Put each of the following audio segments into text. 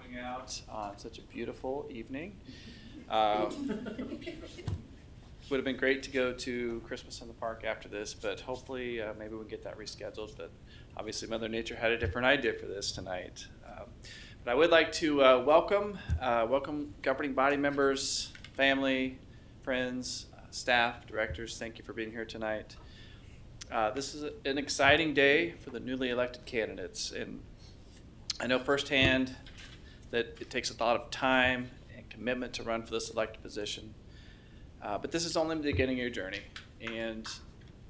coming out on such a beautiful evening. Would have been great to go to Christmas in the Park after this, but hopefully maybe we can get that rescheduled. But obviously Mother Nature had a different idea for this tonight. But I would like to welcome governing body members, family, friends, staff, directors. Thank you for being here tonight. This is an exciting day for the newly elected candidates, and I know firsthand that it takes a lot of time and commitment to run for this elected position. But this is only the beginning of your journey, and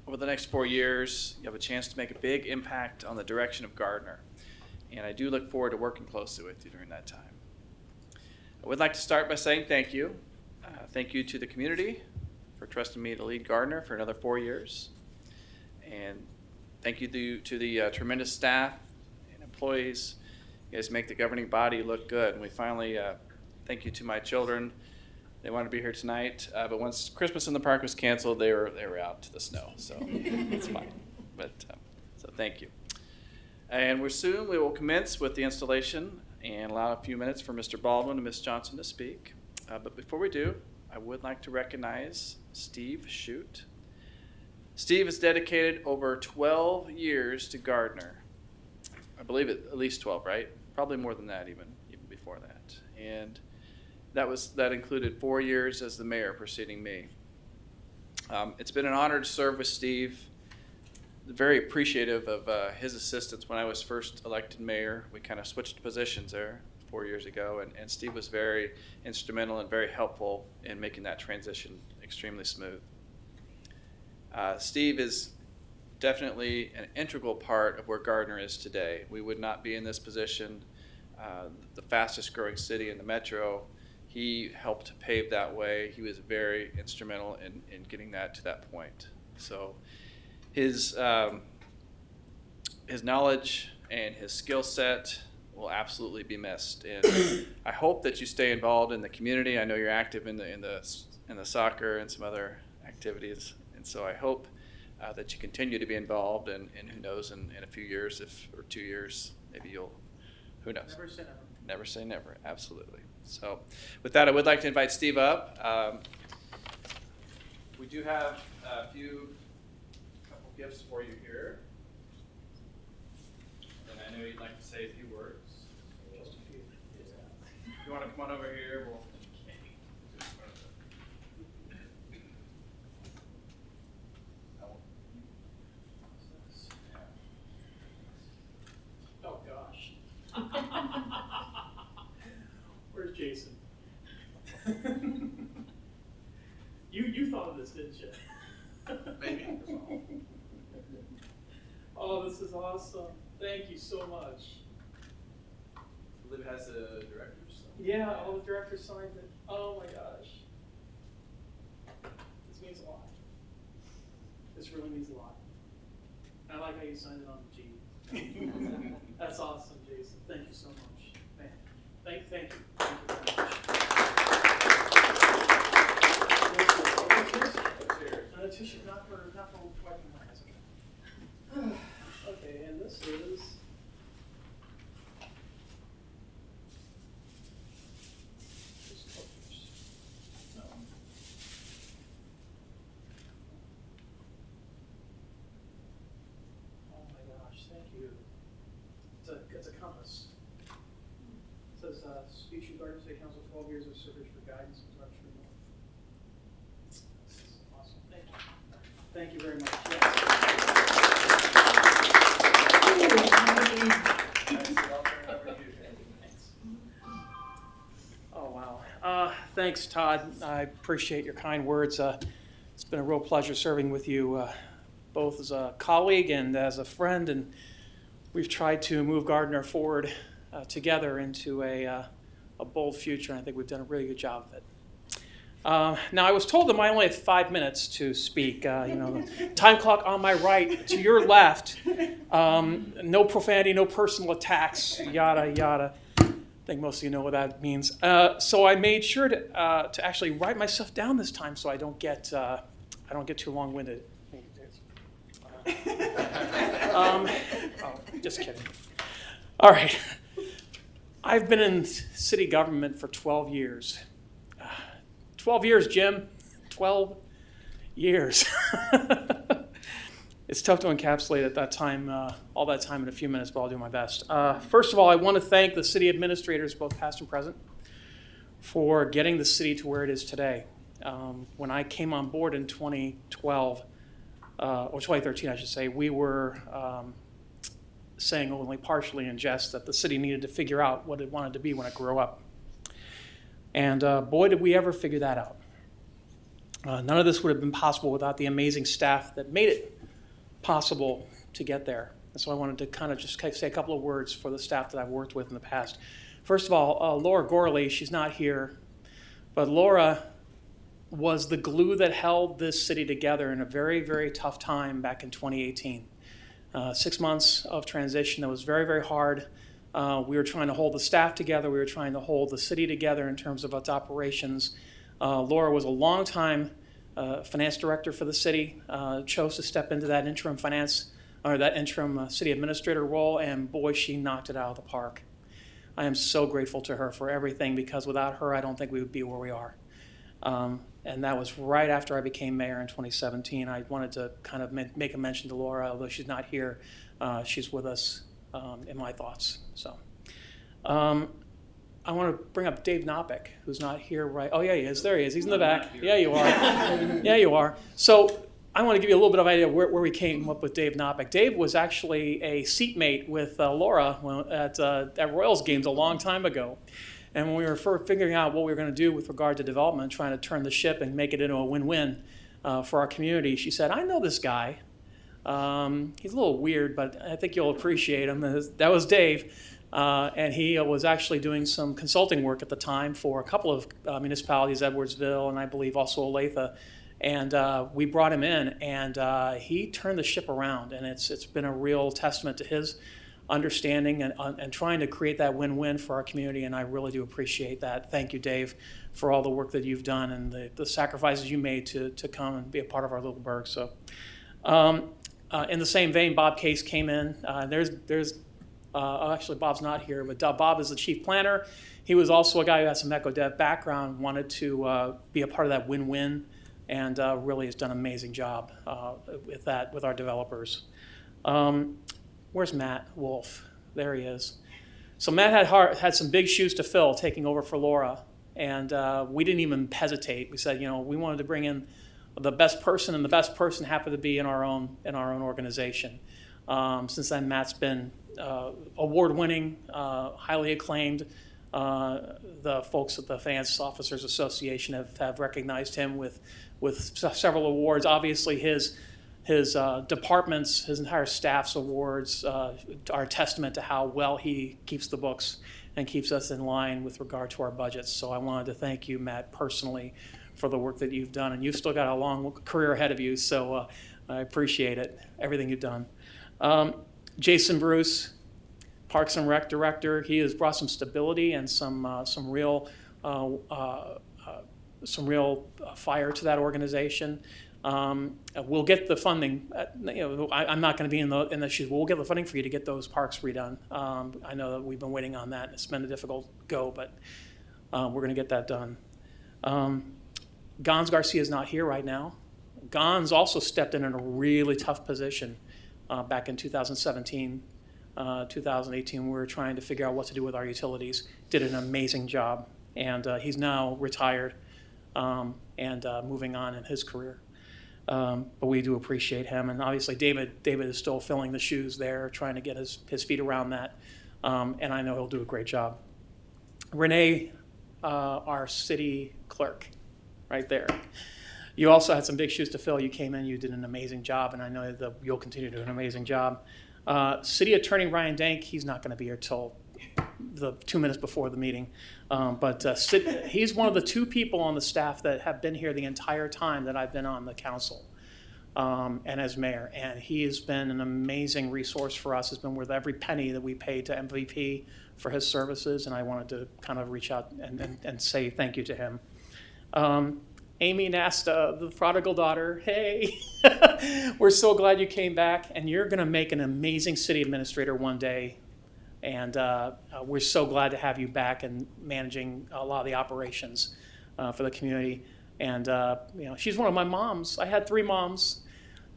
over the next 4 years, you have a chance to make a big impact on the direction of Gardner, and I do look forward to working closely with you during that time. I would like to start by saying thank you. Thank you to the community for trusting me to lead Gardner for another 4 years, and thank you to the tremendous staff and employees. You guys make the governing body look good, and we finally thank you to my children. They wanted to be here tonight, but once Christmas in the Park was canceled, they were out to the snow, so it's fine. But so thank you. And we will commence with the installation and allow a few minutes for Mr. Baldwin and Ms. Johnson to speak. But before we do, I would like to recognize Steve Shute. Steve has dedicated over 12 years to Gardner. I believe at least 12, right? Probably more than that, even before that. And that included 4 years as the mayor preceding me. It's been an honor to serve with Steve. Very appreciative of his assistance when I was first elected mayor. We kind of switched positions there 4 years ago, and Steve was very instrumental and very helpful in making that transition extremely smooth. Steve is definitely an integral part of where Gardner is today. We would not be in this position, the fastest growing city in the metro. He helped pave that way. He was very instrumental in getting that to that point. So his knowledge and his skill set will absolutely be missed. And I hope that you stay involved in the community. I know you're active in the soccer and some other activities. And so I hope that you continue to be involved, and who knows, in a few years, or 2 years, maybe who knows? Never say never. Never say never, absolutely. So with that, I would like to invite Steve up. We do have a couple gifts for you here. And I know you'd like to say a few words. Just a few. If you want to come on over here, we'll. Oh, gosh. Where's Jason? You thought of this, didn't you? Maybe. Oh, this is awesome. Thank you so much. I believe it has a director's. Yeah, all the directors signed it. Oh my gosh. This means a lot. This really means a lot. I like how you signed it on the G. That's awesome, Jason. Thank you so much. Man, thank you. Thank you very much. A tissue, not for wiping my eyes. Okay, and this is. Oh my gosh, thank you. It's a compass. It says, speech in Gardner State Council, 12 years of service for guidance and direction. This is awesome. Thank you. Thank you very much. Oh, wow. Thanks, Todd. I appreciate your kind words. It's been a real pleasure serving with you, both as a colleague and as a friend, and we've tried to move Gardner forward together into a bold future, and I think we've done a really good job of it. Now, I was told that I only have 5 minutes to speak. The time clock on my right, to your left, no profanity, no personal attacks, yada, yada. I think most of you know what that means. So I made sure to actually write myself down this time so I don't get too long-winded. Just kidding. All right. I've been in city government for 12 years. 12 years, Jim. 12 years. It's tough to encapsulate at that time, all that time in a few minutes, but I'll do my best. First of all, I want to thank the city administrators, both past and present, for getting the city to where it is today. When I came on board in 2012, or 2013, I should say, we were saying only partially in jest that the city needed to figure out what it wanted to be when it grew up. And boy, did we ever figure that out. None of this would have been possible without the amazing staff that made it possible to get there. And so I wanted to kind of just say a couple of words for the staff that I've worked with in the past. First of all, Laura Gorley, she's not here, but Laura was the glue that held this city together in a very, very tough time back in 2018. 6 months of transition that was very, very hard. We were trying to hold the staff together. We were trying to hold the city together in terms of its operations. Laura was a long-time finance director for the city, chose to step into that interim city administrator role, and boy, she knocked it out of the park. I am so grateful to her for everything, because without her, I don't think we would be where we are. And that was right after I became mayor in 2017. I wanted to kind of make a mention to Laura, although she's not here. She's with us in my thoughts. So I want to bring up Dave Knopick, who's not here right. Oh, yeah, he is. There he is. He's in the back. Yeah, you are. Yeah, you are. So I want to give you a little bit of idea where we came up with Dave Knopick. Dave was actually a seatmate with Laura at Royals games a long time ago. And when we were figuring out what we were going to do with regard to development, trying to turn the ship and make it into a win-win for our community, she said, I know this guy. He's a little weird, but I think you'll appreciate him. That was Dave. And he was actually doing some consulting work at the time for a couple of municipalities, Edwardsville and I believe also Olathe. And we brought him in, and he turned the ship around. And it's been a real testament to his understanding and trying to create that win-win for our community, and I really do appreciate that. Thank you, Dave, for all the work that you've done and the sacrifices you made to come and be a part of our little burg. So, in the same vein, Bob Case came in. Actually, Bob's not here, but Bob is the chief planner. He was also a guy who has some EcoDev background, wanted to be a part of that win-win, and really has done an amazing job with our developers. Where's Matt Wolf? There he is. So Matt had some big shoes to fill taking over for Laura, and we didn't even hesitate. We said, we wanted to bring in the best person, and the best person happened to be in our own organization. Since then, Matt's been award-winning, highly acclaimed. The folks at the Finance Officers Association have recognized him with several awards. Obviously, his departments, his entire staff's awards are a testament to how well he keeps the books and keeps us in line with regard to our budgets. So I wanted to thank you, Matt, personally for the work that you've done. And you've still got a long career ahead of you, so I appreciate it, everything you've done. Jason Bruce, Parks and Rec Director, he has brought some stability and some real fire to that organization. We'll get the funding. I'm not going to be in the shoes. We'll get the funding for you to get those parks redone. I know that we've been waiting on that. It's been a difficult go, but we're going to get that done. Gons Garcia is not here right now. Gons also stepped in a really tough position back in 2017, 2018. We were trying to figure out what to do with our utilities. Did an amazing job, and he's now retired and moving on in his career. But we do appreciate him, and obviously David is still filling the shoes there, trying to get his feet around that, and I know he'll do a great job. Renee, our city clerk, right there. You also had some big shoes to fill. You came in, you did an amazing job, and I know that you'll continue to do an amazing job. City Attorney Ryan Dank, he's not going to be here till the 2 minutes before the meeting, but he's one of the two people on the staff that have been here the entire time that I've been on the council and as mayor, and he has been an amazing resource for us. Has been worth every penny that we paid to MVP for his services, and I wanted to kind of reach out and say thank you to him. Amy Nasta, the prodigal daughter, hey, we're so glad you came back, and you're going to make an amazing city administrator one day. And we're so glad to have you back and managing a lot of the operations for the community. And she's one of my moms. I had 3 moms.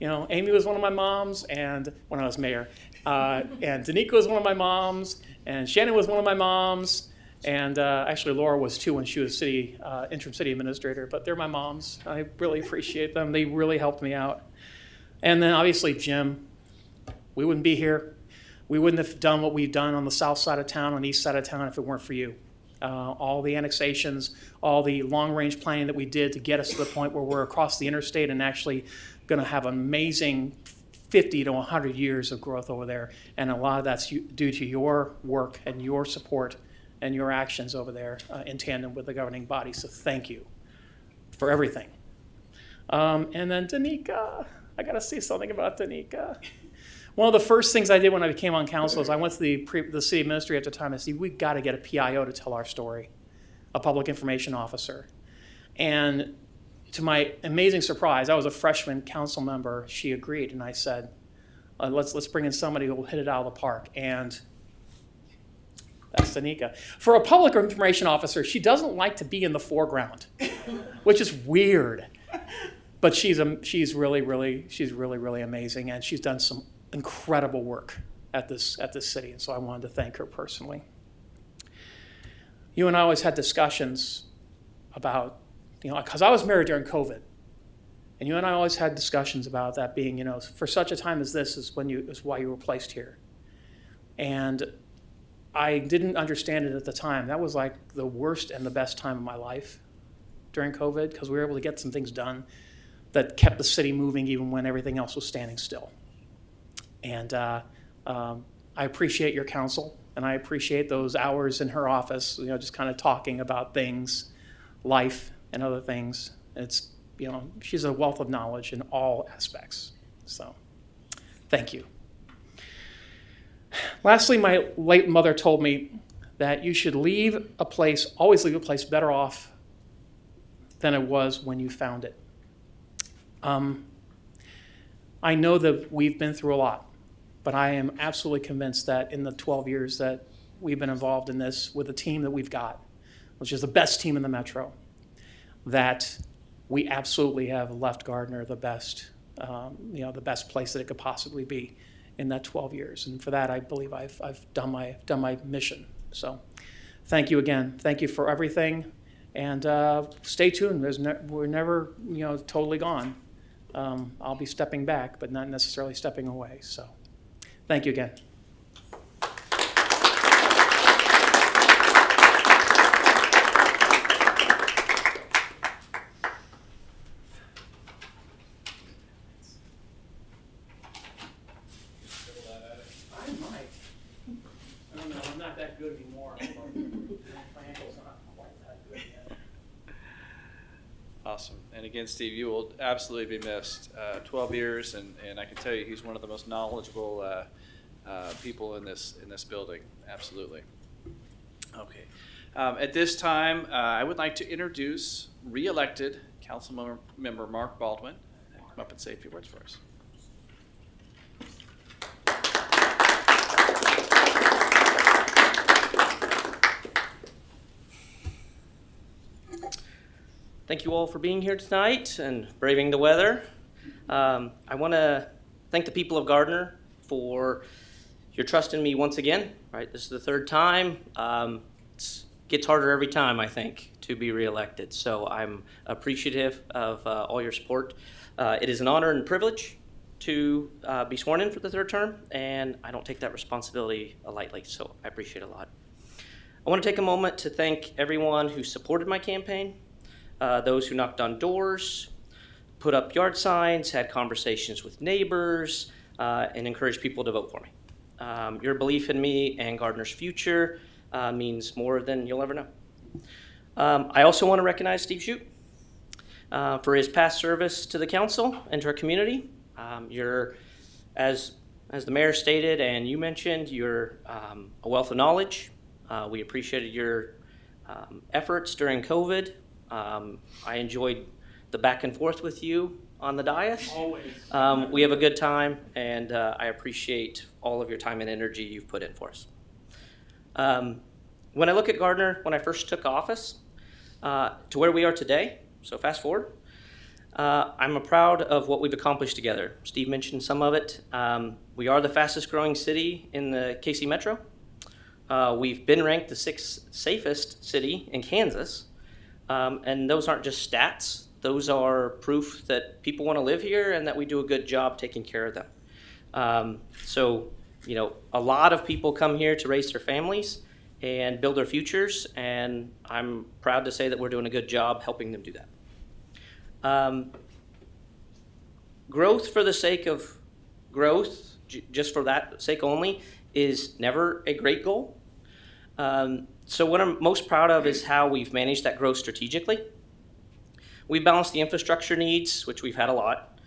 Amy was one of my moms, and when I was mayor, and Danica was one of my moms, and Shannon was one of my moms, and actually Laura was too when she was interim city administrator. But they're my moms. I really appreciate them. They really helped me out. And then obviously Jim, we wouldn't be here. We wouldn't have done what we've done on the south side of town, on the east side of town, if it weren't for you. All the annexations, all the long-range planning that we did to get us to the point where we're across the interstate and actually going to have amazing 50 to 100 years of growth over there. And a lot of that's due to your work and your support and your actions over there in tandem with the governing body. So thank you for everything. And then Danica, I got to say something about Danica. One of the first things I did when I became on council is I went to the city administrator at the time and said, we've got to get a PIO to tell our story, a public information officer. And to my amazing surprise, I was a freshman council member, she agreed, and I said, let's bring in somebody who will hit it out of the park. And that's Danica. For a public information officer, she doesn't like to be in the foreground, which is weird. But she's really, really amazing, and she's done some incredible work at this city, and so I wanted to thank her personally. You and I always had discussions about, because I was married during COVID, and you and I always had discussions about that being, for such a time as this is why you were placed here. And I didn't understand it at the time. That was like the worst and the best time of my life during COVID, because we were able to get some things done that kept the city moving even when everything else was standing still. And I appreciate your counsel, and I appreciate those hours in her office, just kind of talking about things, life and other things. It's, she's a wealth of knowledge in all aspects. So thank you. Lastly, my late mother told me that you should always leave a place better off than it was when you found it. I know that we've been through a lot, but I am absolutely convinced that in the 12 years that we've been involved in this with the team that we've got, which is the best team in the Metro, that we absolutely have left Gardner the best, the best place that it could possibly be in that 12 years. And for that, I believe I've done my mission. So thank you again. Thank you for everything. And stay tuned. We're never, totally gone. I'll be stepping back, but not necessarily stepping away. So thank you again. I might. I don't know. I'm not that good anymore. My financials are not quite that good yet. Awesome. And again, Steve, you will absolutely be missed. 12 years, and I can tell you he's one of the most knowledgeable people in this building. Absolutely. Okay. At this time, I would like to introduce re-elected Council Member Mark Baldwin. Come up and say a few words for us. Thank you all for being here tonight and braving the weather. I want to thank the people of Gardner for your trust in me once again. Right, this is the third time. It gets harder every time, I think, to be reelected. So I'm appreciative of all your support. It is an honor and privilege to be sworn in for the third term, and I don't take that responsibility lightly. So I appreciate it a lot. I want to take a moment to thank everyone who supported my campaign. Those who knocked on doors, put up yard signs, had conversations with neighbors, and encouraged people to vote for me. Your belief in me and Gardner's future means more than you'll ever know. I also want to recognize Steve Shute for his past service to the council and to our community. You're, as the mayor stated and you mentioned, you're a wealth of knowledge. We appreciated your efforts during COVID. I enjoyed the back and forth with you on the dais. Always. We have a good time, and I appreciate all of your time and energy you've put in for us. When I look at Gardner, when I first took office, to where we are today, so fast forward, I'm proud of what we've accomplished together. Steve mentioned some of it. We are the fastest growing city in the KC Metro. We've been ranked the 6th safest city in Kansas. And those aren't just stats. Those are proof that people want to live here and that we do a good job taking care of them. So, a lot of people come here to raise their families and build their futures, and I'm proud to say that we're doing a good job helping them do that. Growth for the sake of growth, just for that sake only, is never a great goal. So what I'm most proud of is how we've managed that growth strategically. We balanced the infrastructure needs, which we've had a lot,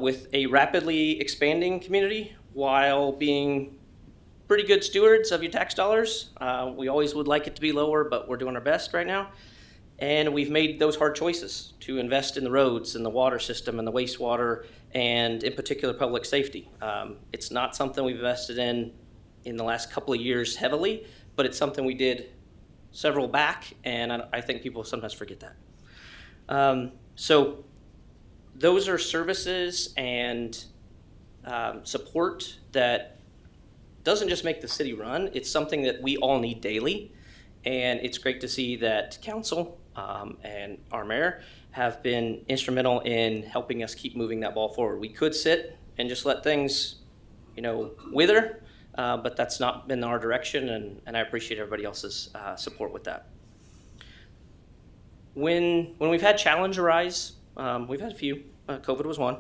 with a rapidly expanding community while being pretty good stewards of your tax dollars. We always would like it to be lower, but we're doing our best right now. And we've made those hard choices to invest in the roads and the water system and the wastewater and in particular public safety. It's not something we've invested in the last couple of years heavily, but it's something we did several back, and I think people sometimes forget that. So those are services and support that doesn't just make the city run, it's something that we all need daily. And it's great to see that council and our mayor have been instrumental in helping us keep moving that ball forward. We could sit and just let things, wither, but that's not been our direction, and I appreciate everybody else's support with that. When we've had challenge arise, we've had a few. COVID was one.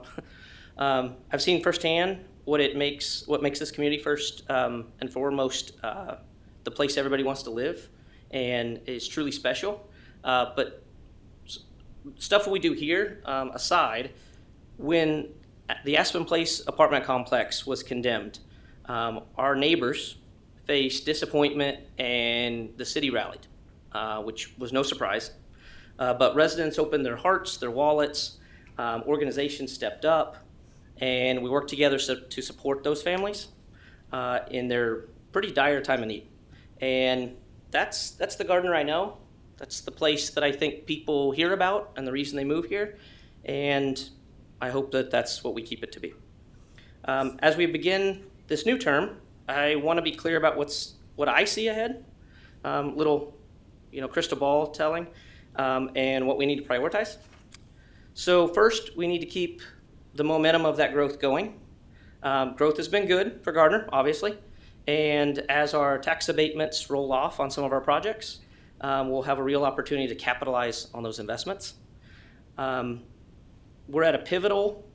I've seen firsthand what makes this community first and foremost the place everybody wants to live, and is truly special. But stuff we do here aside, when the Aspen Place apartment complex was condemned, our neighbors faced disappointment and the city rallied, which was no surprise. But residents opened their hearts, their wallets, organizations stepped up, and we worked together to support those families in their pretty dire time of need. And that's the Gardner I know. That's the place that I think people hear about and the reason they move here. And I hope that that's what we keep it to be. As we begin this new term, I want to be clear about what I see ahead. Little, crystal ball telling, and what we need to prioritize. So first, we need to keep the momentum of that growth going. Growth has been good for Gardner, obviously. And as our tax abatements roll off on some of our projects, we'll have a real opportunity to capitalize on those investments. We're at a pivotal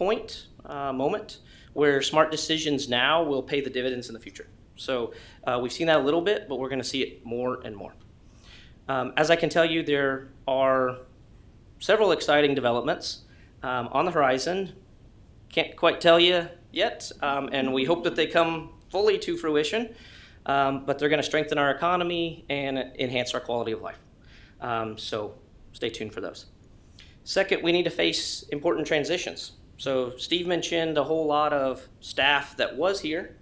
moment, where smart decisions now will pay the dividends in the future. So we've seen that a little bit, but we're going to see it more and more. As I can tell you, there are several exciting developments on the horizon. Can't quite tell you yet, and we hope that they come fully to fruition, but they're going to strengthen our economy and enhance our quality of life. So stay tuned for those. Second, we need to face important transitions. So Steve mentioned a whole lot of staff that was here.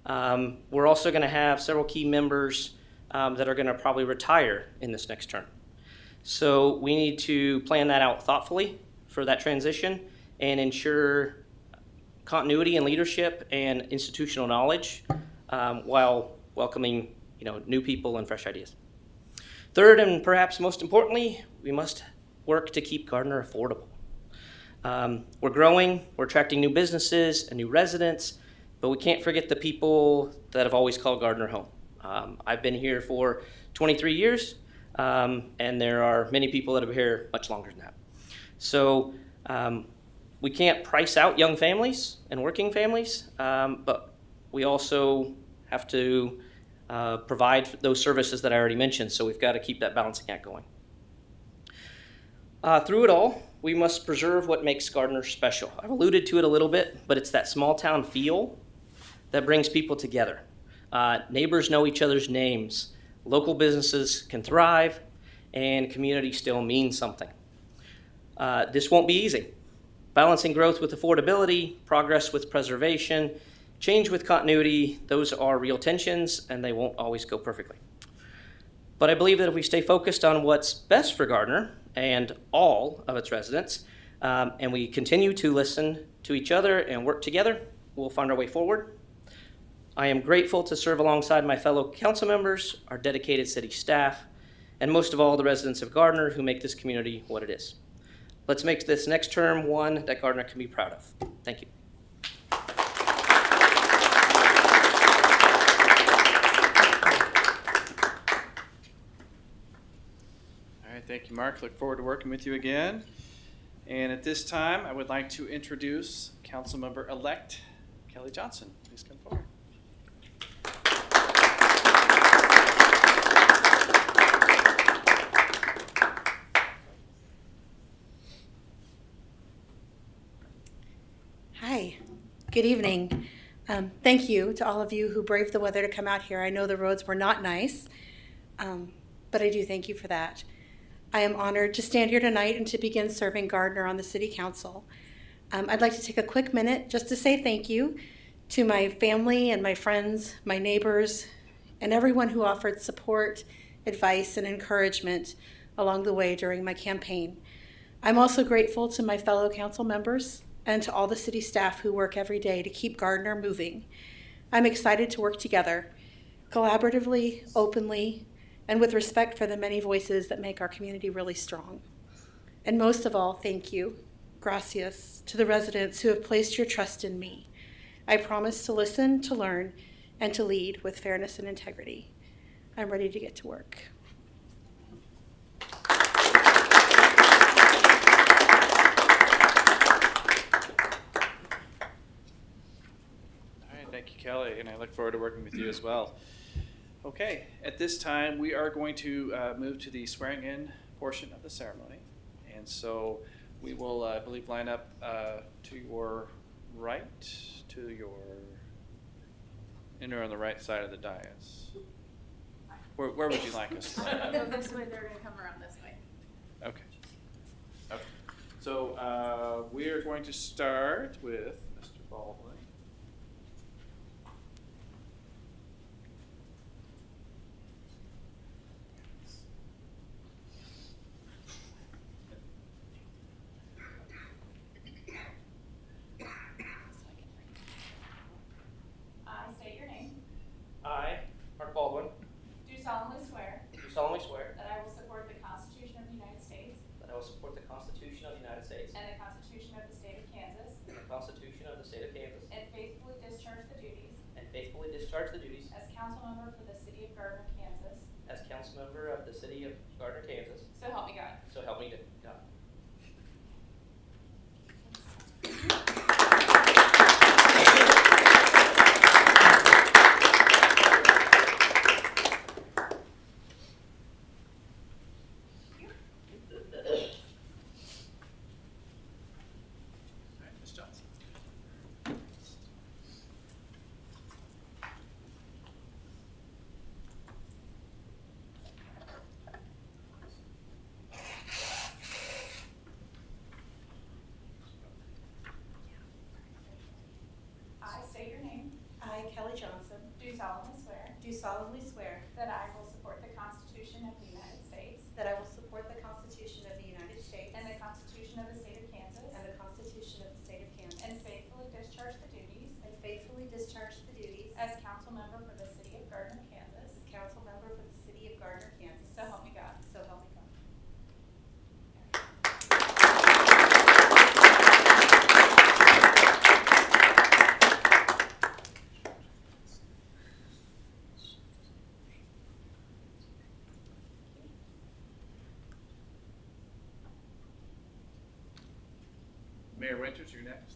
We're also going to have several key members that are going to probably retire in this next term. So we need to plan that out thoughtfully for that transition and ensure continuity in leadership and institutional knowledge while welcoming new people and fresh ideas. Third, and perhaps most importantly, we must work to keep Gardner affordable. We're growing, we're attracting new businesses and new residents, but we can't forget the people that have always called Gardner home. I've been here for 23 years, and there are many people that have been here much longer than that. So we can't price out young families and working families, but we also have to provide those services that I already mentioned, so we've got to keep that balancing act going. Through it all, we must preserve what makes Gardner special. I've alluded to it a little bit, but it's that small town feel that brings people together. Neighbors know each other's names, local businesses can thrive, and community still means something. This won't be easy. Balancing growth with affordability, progress with preservation, change with continuity, those are real tensions and they won't always go perfectly. But I believe that if we stay focused on what's best for Gardner and all of its residents, and we continue to listen to each other and work together, we'll find our way forward. I am grateful to serve alongside my fellow council members, our dedicated city staff, and most of all, the residents of Gardner who make this community what it is. Let's make this next term one that Gardner can be proud of. Thank you. All right, thank you, Mark. Look forward to working with you again. And at this time, I would like to introduce Councilmember-elect Kelly Johnson. Please come forward. Hi, good evening. Thank you to all of you who braved the weather to come out here. I know the roads were not nice, but I do thank you for that. I am honored to stand here tonight and to begin serving Gardner on the City Council. I'd like to take a quick minute just to say thank you to my family and my friends, my neighbors, and everyone who offered support, advice, and encouragement along the way during my campaign. I'm also grateful to my fellow council members and to all the city staff who work every day to keep Gardner moving. I'm excited to work together, collaboratively, openly, and with respect for the many voices that make our community really strong. And most of all, thank you, gracias, to the residents who have placed your trust in me. I promise to listen, to learn, and to lead with fairness and integrity. I'm ready to get to work. Thank you, Kelly, and I look forward to working with you as well. Okay, at this time, we are going to move to the swearing-in portion of the ceremony. And so we will, I believe, line up to your right, and you're on the right side of the dais. Where would you like us? Go this way, they're gonna come around this way. Okay. Okay. So we are going to start with Mr. Baldwin. I state your name. I, Mark Baldwin, Do solemnly swear do solemnly swear that I will support the Constitution of the United States that I will support the Constitution of the United States and the Constitution of the State of Kansas and the Constitution of the State of Kansas, and faithfully discharge the duties and faithfully discharge the duties as council member for the City of Gardner, Kansas. as council member of the City of Gardner, Kansas. So help me God. So help me God. All right, Ms. Johnson. I state your name. I, Kelly Johnson, Do solemnly swear do solemnly swear that I will support the Constitution of the United States that I will support the Constitution of the United States and the Constitution of the State of Kansas, and the Constitution of the State of Kansas, and faithfully discharge the duties and faithfully discharge the duties as council member for the City of Gardner, Kansas. as council member for the City of Gardner, Kansas. So help me God. So help me God. Mayor Winters, you're next.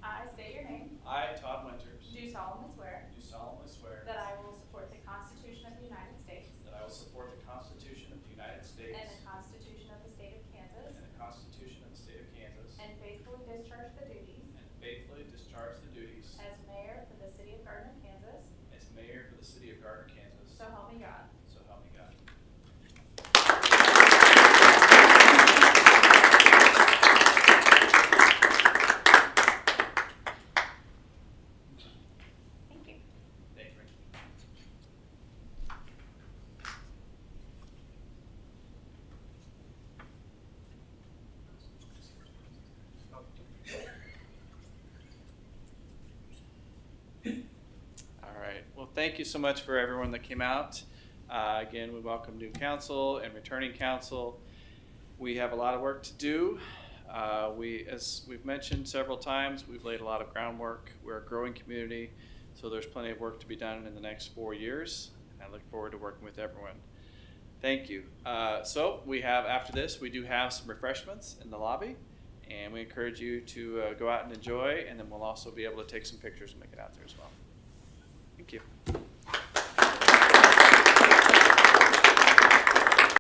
I state your name. I, Todd Winters, Do solemnly swear do solemnly swear that I will support the Constitution of the United States that I will support the Constitution of the United States and the Constitution of the State of Kansas, and the Constitution of the State of Kansas, and faithfully discharge the duties and faithfully discharge the duties as mayor for the City of Gardner, Kansas, God. So help me God. Thank you. Thanks, Rick. All right. Well, thank you so much for everyone that came out. Again, we welcome new council and returning council. We have a lot of work to do. As we've mentioned several times, we've laid a lot of groundwork. We're a growing community, so there's plenty of work to be done in the next 4 years. And I look forward to working with everyone. Thank you. So we have, after this, we do have some refreshments in the lobby, and we encourage you to go out and enjoy, and then we'll also be able to take some pictures and make it out there as well. Thank you.